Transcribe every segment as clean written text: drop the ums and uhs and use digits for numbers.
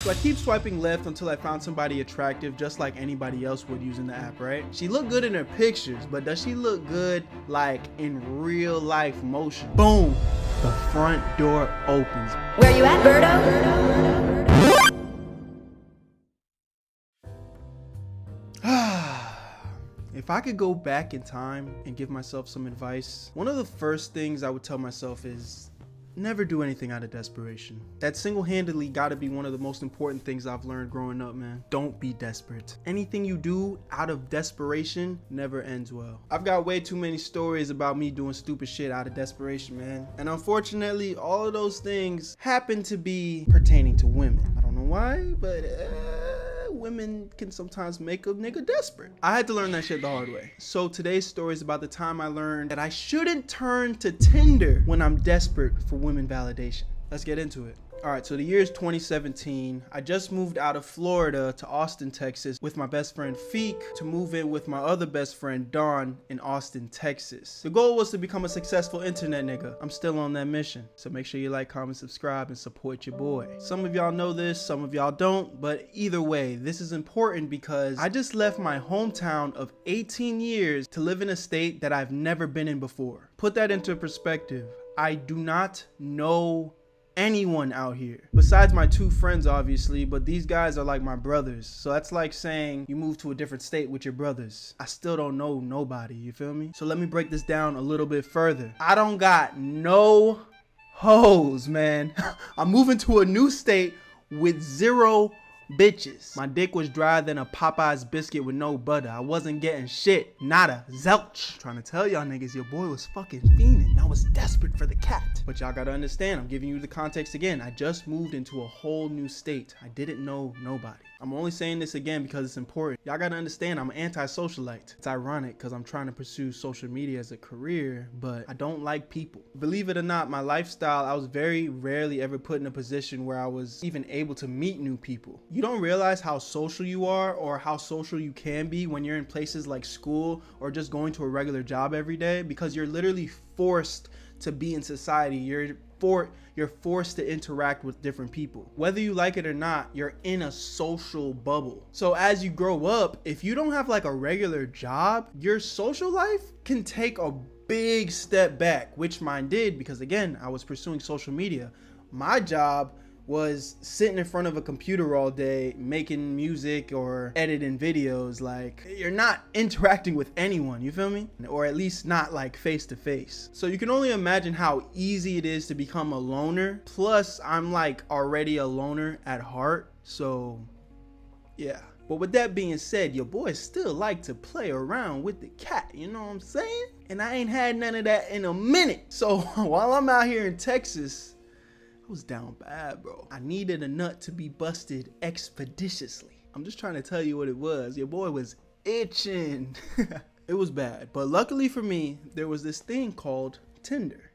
So I keep swiping left until I found somebody attractive, just like anybody else would using the app, right? She looked good in her pictures, but does she look good like in real life motion? Boom! The front door opens. Where you at, Birdo? If I could go back in time and give myself some advice, one of the first things I would tell myself is never do anything out of desperation. That single-handedly gotta be one of the most important things I've learned growing up, man. Don't be desperate. Anything you do out of desperation never ends well. I've got way too many stories about me doing stupid shit out of desperation, man. And unfortunately, all of those things happen to be pertaining to women. I don't know why, but women can sometimes make a nigga desperate. I had to learn that shit the hard way. So today's story is about the time I learned that I shouldn't turn to Tinder when I'm desperate for women validation. Let's get into it. All right, so the year is 2017. I just moved out of Florida to Austin, Texas with my best friend Feek to move in with my other best friend Dawn in Austin, Texas. The goal was to become a successful internet nigga. I'm still on that mission. So make sure you like, comment, subscribe, and support your boy. Some of y'all know this, some of y'all don't, but either way, this is important because I just left my hometown of 18 years to live in a state that I've never been in before. Put that into perspective. I do not know anyone out here besides my two friends, obviously, but these guys are like my brothers. So that's like saying you move to a different state with your brothers. I still don't know nobody, you feel me? So let me break this down a little bit further. I don't got no hoes, man. I'm moving to a new state with zero bitches. My dick was drier than a Popeye's biscuit with no butter. I wasn't getting shit, nada, zelch. Trying to tell y'all niggas your boy was fucking fiending. I was desperate for the cat. But y'all gotta understand, I'm giving you the context again. I just moved into a whole new state. I didn't know nobody. I'm only saying this again because it's important. Y'all gotta understand, I'm an anti-socialite. It's ironic because I'm trying to pursue social media as a career, but I don't like people. Believe it or not, my lifestyle, I was very rarely ever put in a position where I was even able to meet new people. You don't realize how social you are or how social you can be when you're in places like school or just going to a regular job every day, because you're literally forced to be in society. You're forced to interact with different people. Whether you like it or not, you're in a social bubble. So as you grow up, if you don't have like a regular job, your social life can take a big step back, which mine did, because again, I was pursuing social media. My job was sitting in front of a computer all day making music or editing videos. Like, you're not interacting with anyone, you feel me? Or at least not like face to face. So you can only imagine how easy it is to become a loner. Plus I'm like already a loner at heart, so yeah. But with that being said, your boy still like to play around with the cat, you know what I'm saying? And I ain't had none of that in a minute. So while I'm out here in Texas, I was down bad, bro. I needed a nut to be busted expeditiously. I'm just trying to tell you what it was. Your boy was itching. It was bad. But luckily for me, there was this thing called Tinder.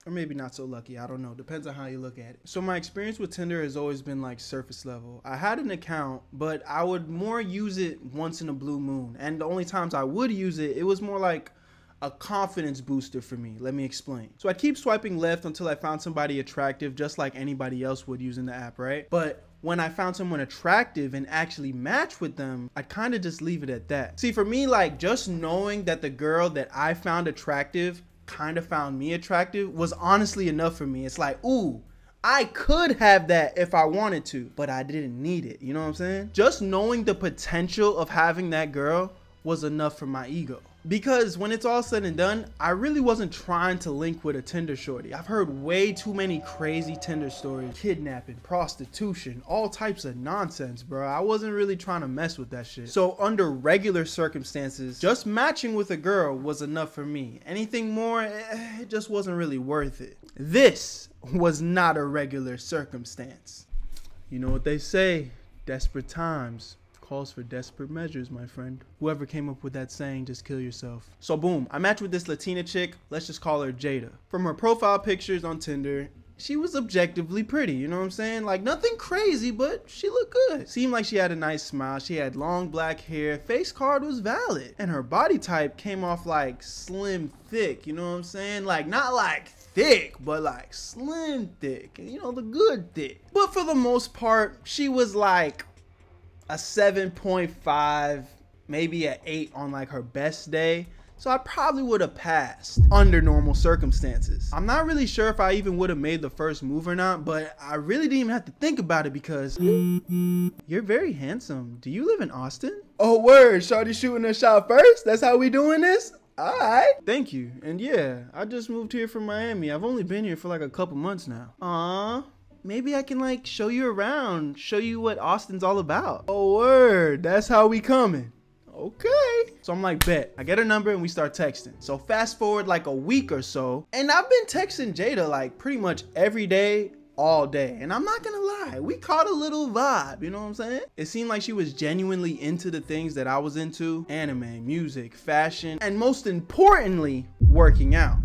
Or maybe not so lucky, I don't know. Depends on how you look at it. So my experience with Tinder has always been like surface level. I had an account, but I would more use it once in a blue moon. And the only times I would use it, it was more like a confidence booster for me. Let me explain. So I'd keep swiping left until I found somebody attractive, just like anybody else would using the app, right? But when I found someone attractive and actually match with them, I'd kind of just leave it at that. See, for me, like, just knowing that the girl that I found attractive kind of found me attractive was honestly enough for me. It's like, ooh, I could have that if I wanted to, but I didn't need it. You know what I'm saying? Just knowing the potential of having that girl was enough for my ego. Because when it's all said and done, I really wasn't trying to link with a Tinder shorty. I've heard way too many crazy Tinder stories. Kidnapping, prostitution, all types of nonsense, bro. I wasn't really trying to mess with that shit. So under regular circumstances, just matching with a girl was enough for me. Anything more, it just wasn't really worth it. This was not a regular circumstance. You know what they say, desperate times calls for desperate measures, my friend. Whoever came up with that saying, just kill yourself. So boom, I matched with this Latina chick. Let's just call her Jada. From her profile pictures on Tinder, she was objectively pretty, you know what I'm saying? Like nothing crazy, but she looked good. Seemed like she had a nice smile. She had long black hair. Face card was valid. And her body type came off like slim thick, you know what I'm saying? Like not like thick, but like slim thick, you know, the good thick. But for the most part, she was like a 7.5, maybe an 8 on like her best day. So I probably would have passed under normal circumstances. I'm not really sure if I even would have made the first move or not, but I really didn't even have to think about it because you're very handsome. Do you live in Austin? Oh word, shorty shooting her shot first? That's how we doing this? All right. Thank you. And yeah, I just moved here from Miami. I've only been here for like a couple months now. Aww. Maybe I can like show you around, show you what Austin's all about. Oh word, that's how we coming. Okay. So I'm like, bet. I get her number and we start texting. So fast forward like a week or so, and I've been texting Jada like pretty much every day, all day. And I'm not gonna lie, we caught a little vibe, you know what I'm saying? It seemed like she was genuinely into the things that I was into: anime, music, fashion, and most importantly, working out.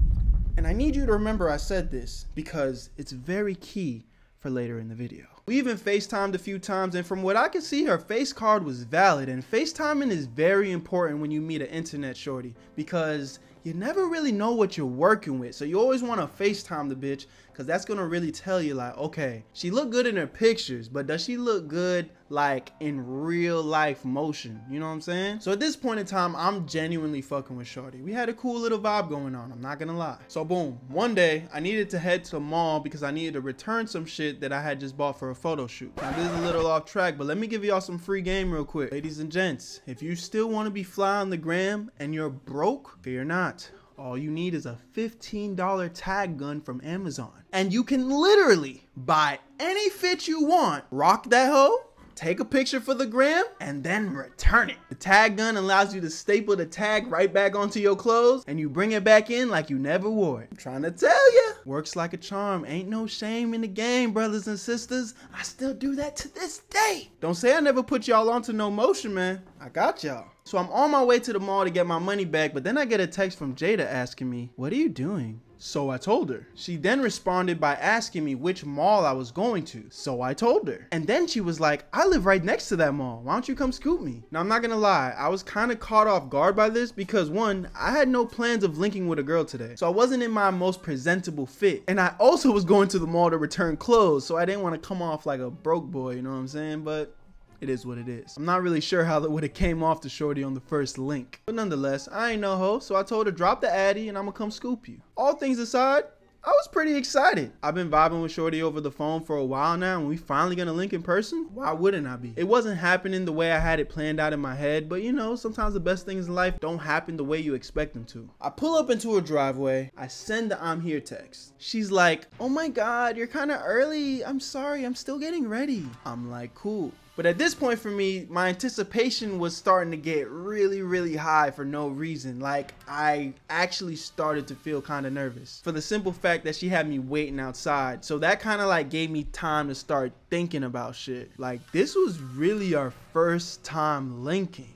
And I need you to remember I said this because it's very key for later in the video. We even FaceTimed a few times, and from what I can see, her face card was valid. And FaceTiming is very important when you meet an internet shorty because you never really know what you're working with. So you always want to FaceTime the bitch because that's going to really tell you like, okay, she looked good in her pictures, but does she look good like in real life motion? You know what I'm saying? So at this point in time, I'm genuinely fucking with shorty. We had a cool little vibe going on, I'm not gonna lie. So boom, one day I needed to head to the mall because I needed to return some shit that I had just bought for a photo shoot. Now this is a little off track, but let me give y'all some free game real quick. Ladies and gents, if you still want to be fly on the gram and you're broke, fear not. All you need is a $15 tag gun from Amazon. And you can literally buy any fit you want, rock that hoe, take a picture for the gram, and then return it. The tag gun allows you to staple the tag right back onto your clothes, and you bring it back in like you never wore it. I'm trying to tell you. Works like a charm. Ain't no shame in the game, brothers and sisters. I still do that to this day. Don't say I never put y'all onto no motion, man. I got y'all. So I'm on my way to the mall to get my money back, but then I get a text from Jada asking me, what are you doing? So I told her. She then responded by asking me which mall I was going to. So I told her. And then she was like, I live right next to that mall. Why don't you come scoop me? Now I'm not gonna lie, I was kind of caught off guard by this because one, I had no plans of linking with a girl today. So I wasn't in my most presentable fit. And I also was going to the mall to return clothes, so I didn't want to come off like a broke boy, you know what I'm saying? But it is what it is. I'm not really sure how that would have came off to shorty on the first link. But nonetheless, I ain't no hoe, so I told her drop the addy and I'm gonna come scoop you. All things aside, I was pretty excited. I've been vibing with shorty over the phone for a while now, and we finally gonna link in person. Why wouldn't I be? It wasn't happening the way I had it planned out in my head, but you know, sometimes the best things in life don't happen the way you expect them to. I pull up into her driveway. I send the I'm here text. She's like, oh my God, you're kind of early. I'm sorry, I'm still getting ready. I'm like, cool. But at this point for me, my anticipation was starting to get really, really high for no reason. Like, I actually started to feel kind of nervous for the simple fact that she had me waiting outside. So that kind of like gave me time to start thinking about shit. Like, this was really our first time linking.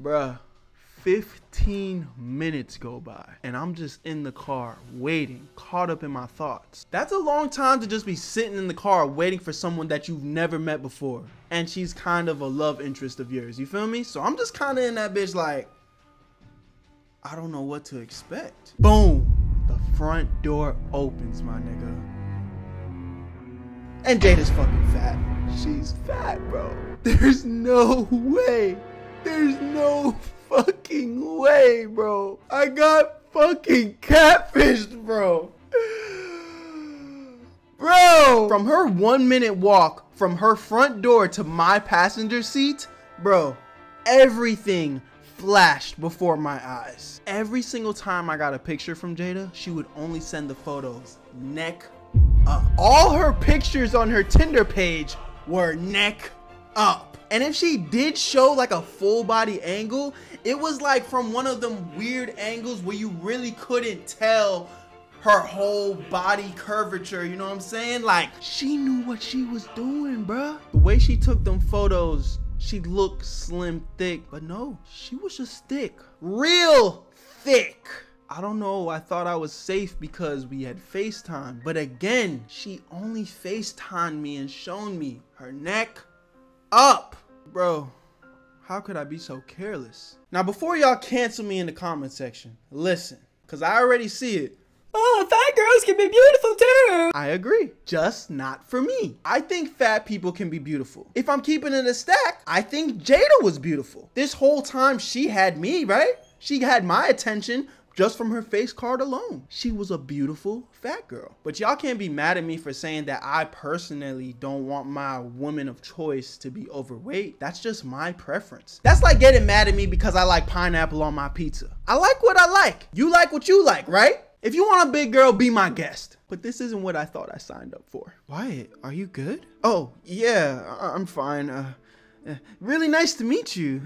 Bruh, 15 minutes go by and I'm just in the car waiting, caught up in my thoughts. That's a long time to just be sitting in the car waiting for someone that you've never met before. And she's kind of a love interest of yours, you feel me? So I'm just kind of in that bitch like, I don't know what to expect. Boom, the front door opens, my nigga. And Jada's fucking fat. She's fat, bro. There's no way. There's no fucking way, bro. I got fucking catfished, bro. Bro, from her 1 minute walk from her front door to my passenger seat, bro, everything flashed before my eyes. Every single time I got a picture from Jada, she would only send the photos neck up. All her pictures on her Tinder page were neck up. And if she did show like a full body angle, it was like from one of them weird angles where you really couldn't tell her whole body curvature, you know what I'm saying? Like, she knew what she was doing, bruh. The way she took them photos, she looked slim thick, but no, she was just thick. Real thick. I don't know, I thought I was safe because we had FaceTime. But again, she only FaceTimed me and shown me her neck up. Bro, how could I be so careless? Now, before y'all cancel me in the comment section, listen, because I already see it. Oh, fat girls can be beautiful too. I agree, just not for me. I think fat people can be beautiful. If I'm keeping it a stack, I think Jada was beautiful. This whole time she had me, right? She had my attention just from her face card alone. She was a beautiful fat girl. But y'all can't be mad at me for saying that I personally don't want my woman of choice to be overweight. That's just my preference. That's like getting mad at me because I like pineapple on my pizza. I like what I like. You like what you like, right? If you want a big girl, be my guest. But this isn't what I thought I signed up for. Wyatt, are you good? Oh, yeah, I'm fine. Really nice to meet you.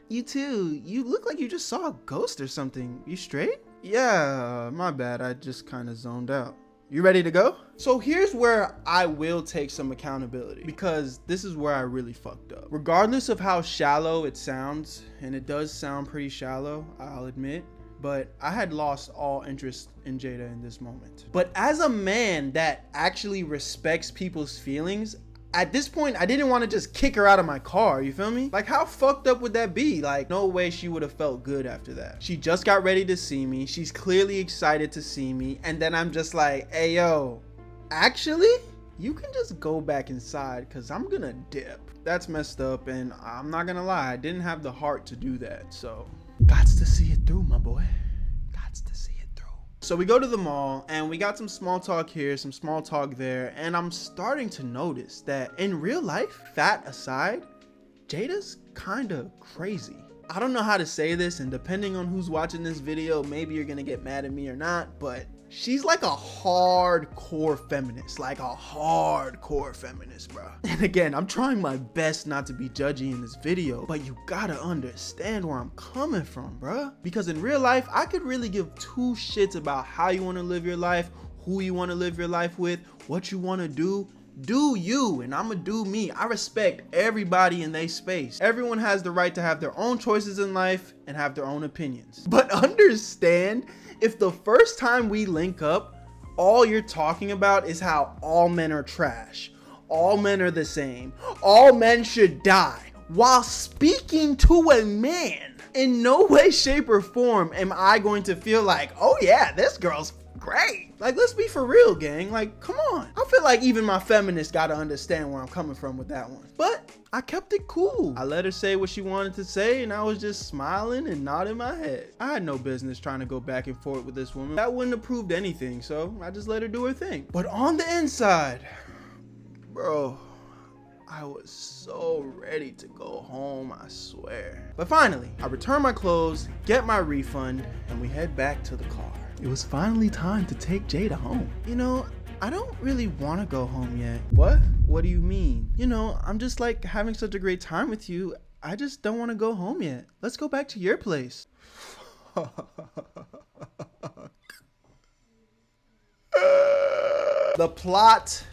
You too. You look like you just saw a ghost or something. You straight? Yeah, my bad. I just kind of zoned out. You ready to go? So here's where I will take some accountability, because this is where I really fucked up. Regardless of how shallow it sounds, and it does sound pretty shallow, I'll admit, but I had lost all interest in Jada in this moment. But as a man that actually respects people's feelings, at this point, I didn't want to just kick her out of my car, you feel me? Like, how fucked up would that be? Like, no way she would have felt good after that. She just got ready to see me. She's clearly excited to see me. And then I'm just like, hey, yo, actually, you can just go back inside because I'm gonna dip. That's messed up, and I'm not gonna lie, I didn't have the heart to do that, so. Gots to see it through, my boy. Gots to see it through. So we go to the mall and we got some small talk here, some small talk there, and I'm starting to notice that in real life, fat aside, Jada's kind of crazy. I don't know how to say this, and depending on who's watching this video, maybe you're gonna get mad at me or not, but she's like a hardcore feminist, bro. And again, I'm trying my best not to be judgy in this video, but you gotta understand where I'm coming from, bro. Because in real life, I could really give two shits about how you wanna live your life, who you wanna live your life with, what you wanna do. Do you, and I'ma do me. I respect everybody in their space. Everyone has the right to have their own choices in life and have their own opinions. But understand, if the first time we link up, all you're talking about is how all men are trash, all men are the same, all men should die, while speaking to a man, in no way, shape, or form am I going to feel like, oh yeah, this girl's great. Like, let's be for real, gang. Like, come on. I feel like even my feminists gotta understand where I'm coming from with that one. But I kept it cool. I let her say what she wanted to say, and I was just smiling and nodding my head. I had no business trying to go back and forth with this woman. That wouldn't have proved anything, so I just let her do her thing. But on the inside, bro, I was so ready to go home, I swear. But finally, I return my clothes, get my refund, and we head back to the car. It was finally time to take Jada home. You know, I don't really want to go home yet. What? What do you mean? You know, I'm just like having such a great time with you. I just don't want to go home yet. Let's go back to your place. The plot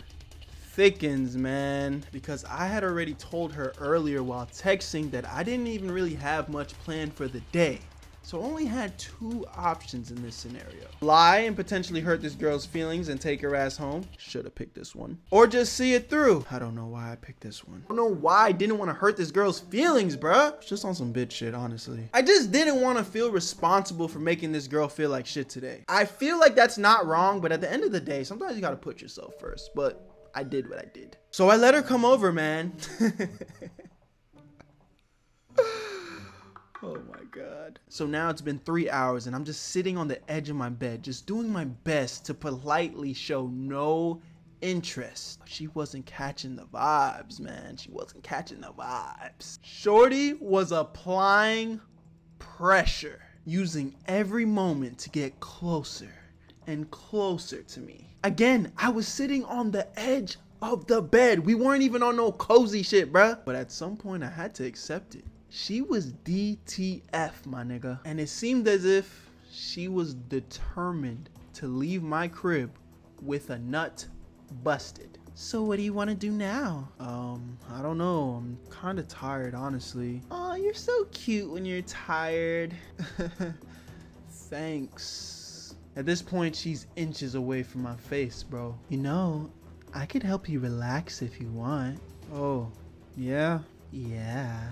thickens, man, because I had already told her earlier while texting that I didn't even really have much planned for the day. So I only had two options in this scenario. Lie and potentially hurt this girl's feelings and take her ass home. Should have picked this one. Or just see it through. I don't know why I picked this one. I don't know why I didn't want to hurt this girl's feelings, bruh. It's just on some bitch shit, honestly. I just didn't want to feel responsible for making this girl feel like shit today. I feel like that's not wrong, but at the end of the day, sometimes you gotta put yourself first. But I did what I did. So I let her come over, man. Oh my God. So now it's been 3 hours and I'm just sitting on the edge of my bed, just doing my best to politely show no interest. She wasn't catching the vibes, man. She wasn't catching the vibes. Shorty was applying pressure, using every moment to get closer and closer to me. Again, I was sitting on the edge of the bed. We weren't even on no cozy shit, bruh. But at some point I had to accept it. She was DTF, my nigga. And it seemed as if she was determined to leave my crib with a nut busted. So what do you want to do now? I don't know. I'm kind of tired, honestly. Oh, you're so cute when you're tired. Thanks. At this point, she's inches away from my face, bro. You know, I could help you relax if you want. Oh, yeah? Yeah.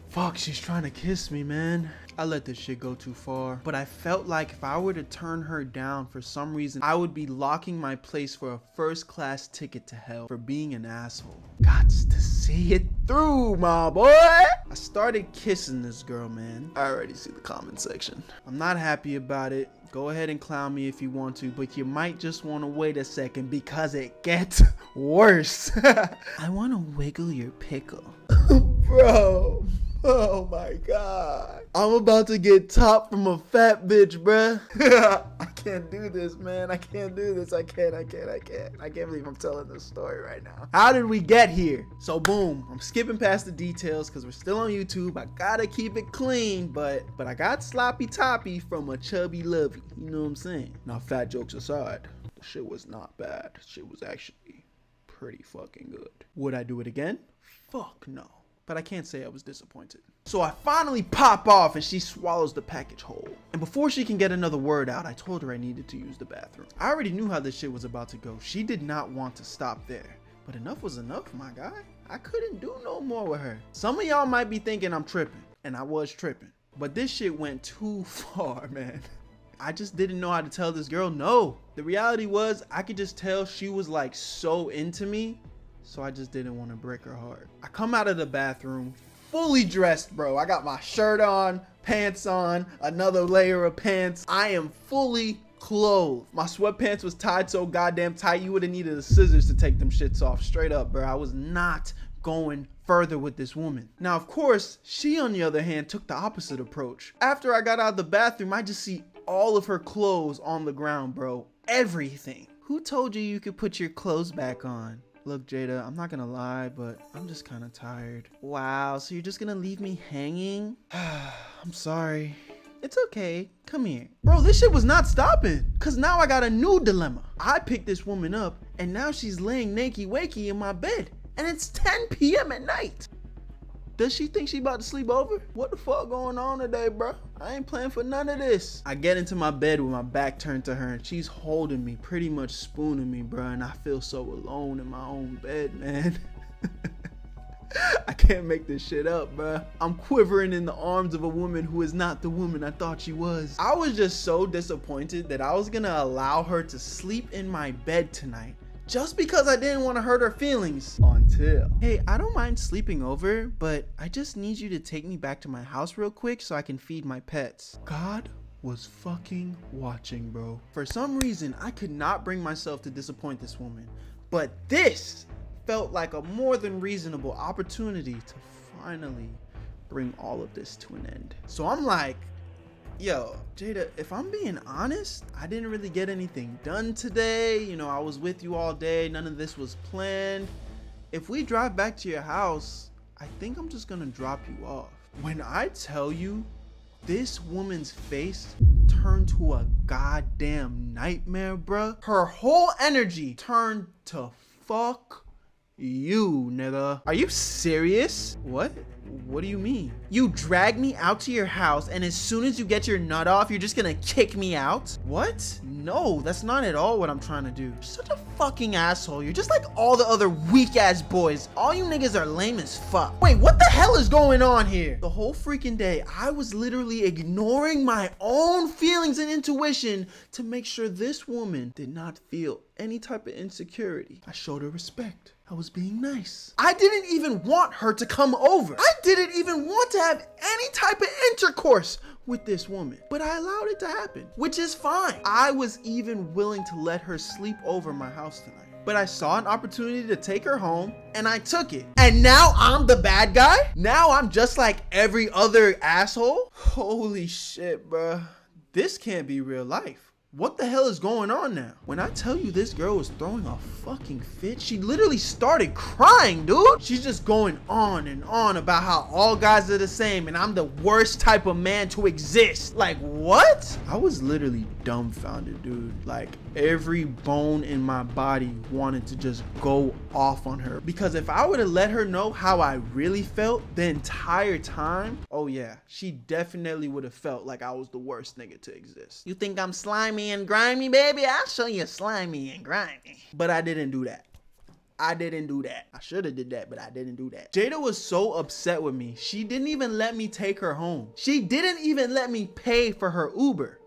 Fuck, she's trying to kiss me, man. I let this shit go too far. But I felt like if I were to turn her down for some reason, I would be locking my place for a first-class ticket to hell for being an asshole. Gots to see it through, my boy. I started kissing this girl, man. I already see the comment section. I'm not happy about it. Go ahead and clown me if you want to, but you might just want to wait a second because it gets worse. I want to wiggle your pickle. Bro. Oh my God. I'm about to get top from a fat bitch, bruh. I can't do this, man. I can't do this. I can't believe I'm telling this story right now. How did we get here? So boom, I'm skipping past the details because we're still on YouTube. I gotta keep it clean, but I got sloppy toppy from a chubby lovey. You know what I'm saying? Now, fat jokes aside, the shit was not bad. Shit was actually pretty fucking good. Would I do it again? Fuck no. But I can't say I was disappointed. So I finally pop off and she swallows the package whole. And before she can get another word out, I told her I needed to use the bathroom. I already knew how this shit was about to go. She did not want to stop there. But enough was enough, my guy. I couldn't do no more with her. Some of y'all might be thinking I'm tripping. And I was tripping. But this shit went too far, man. I just didn't know how to tell this girl no. The reality was I could just tell she was like so into me. So I just didn't want to break her heart. I come out of the bathroom fully dressed, bro. I got my shirt on, pants on, another layer of pants. I am fully clothed. My sweatpants was tied so goddamn tight you would have needed the scissors to take them shits off. Straight up, bro. I was not going further with this woman. Now, of course, she on the other hand took the opposite approach. After I got out of the bathroom, I just see all of her clothes on the ground, bro. Everything. Who told you could put your clothes back on? Look, Jada, I'm not gonna lie, but I'm just kind of tired. Wow, so you're just gonna leave me hanging? I'm sorry. It's okay. Come here. Bro, this shit was not stopping. Cause now I got a new dilemma. I picked this woman up and now she's laying naked wakey in my bed. And it's 10 p.m. at night. Does she think she about to sleep over? What the fuck going on today, bro? I ain't playing for none of this. I get into my bed with my back turned to her and she's holding me, pretty much spooning me, bro. And I feel so alone in my own bed, man. I can't make this shit up, bro. I'm quivering in the arms of a woman who is not the woman I thought she was. I was just so disappointed that I was gonna allow her to sleep in my bed tonight. Just because I didn't want to hurt her feelings. Until, hey, I don't mind sleeping over, but I just need you to take me back to my house real quick so I can feed my pets. God was fucking watching, bro. For some reason, I could not bring myself to disappoint this woman. But this felt like a more than reasonable opportunity to finally bring all of this to an end. So I'm like, yo, Jada, if I'm being honest, I didn't really get anything done today. You know, I was with you all day. None of this was planned. If we drive back to your house, I think I'm just gonna drop you off. When I tell you, this woman's face turned to a goddamn nightmare, bruh. Her whole energy turned to fuck you, nigga. Are you serious? What? What do you mean? You drag me out to your house and as soon as you get your nut off, you're just gonna kick me out? What? No, that's not at all what I'm trying to do. You're such a fucking asshole. You're just like all the other weak ass boys. All you niggas are lame as fuck. Wait, what the hell is going on here? The whole freaking day, I was literally ignoring my own feelings and intuition to make sure this woman did not feel any type of insecurity. I showed her respect. I was being nice. I didn't even want her to come over. I didn't even want to have any type of intercourse with this woman, but I allowed it to happen, which is fine. I was even willing to let her sleep over my house tonight, but I saw an opportunity to take her home and I took it. And now I'm the bad guy? Now I'm just like every other asshole? Holy shit, bruh. This can't be real life. What the hell is going on now? When I tell you this girl was throwing a fucking fit, she literally started crying, dude. She's just going on and on about how all guys are the same and I'm the worst type of man to exist. Like, what? I was literally dumbfounded, dude. Like, every bone in my body wanted to just go off on her. Because if I would have let her know how I really felt the entire time, oh yeah, she definitely would have felt like I was the worst nigga to exist. You think I'm slimy and grimy, baby? I'll show you slimy and grimy. But I didn't do that. I didn't do that. I should have did that, but I didn't do that. Jada was so upset with me. She didn't even let me take her home. She didn't even let me pay for her Uber.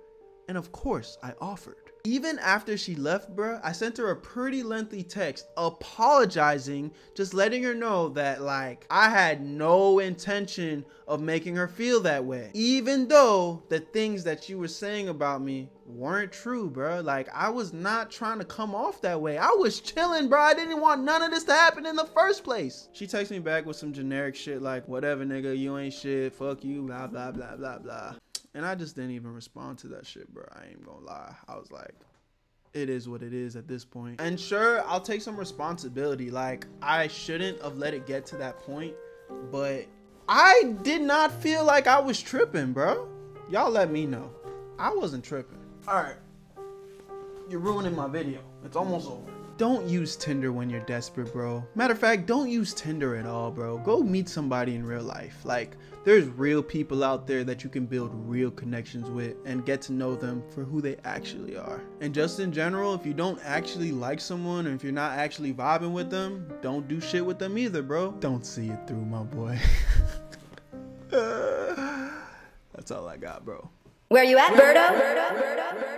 And of course, I offered. Even after she left, bruh, I sent her a pretty lengthy text apologizing, just letting her know that, like, I had no intention of making her feel that way. Even though the things that she was saying about me weren't true, bruh. Like, I was not trying to come off that way. I was chilling, bruh. I didn't want none of this to happen in the first place. She texted me back with some generic shit like, whatever, nigga, you ain't shit, fuck you, blah, blah, blah, blah, blah. And I just didn't even respond to that shit, bro. I ain't gonna lie. I was like, it is what it is at this point. And sure, I'll take some responsibility. Like, I shouldn't have let it get to that point, but I did not feel like I was tripping, bro. Y'all let me know. I wasn't tripping. All right, you're ruining my video. It's almost over. Don't use Tinder when you're desperate, bro. Matter of fact, don't use Tinder at all, bro. Go meet somebody in real life. Like, there's real people out there that you can build real connections with and get to know them for who they actually are. And just in general, if you don't actually like someone, or if you're not actually vibing with them, don't do shit with them either, bro. Don't see it through, my boy. That's all I got, bro. Where you at, Birdo?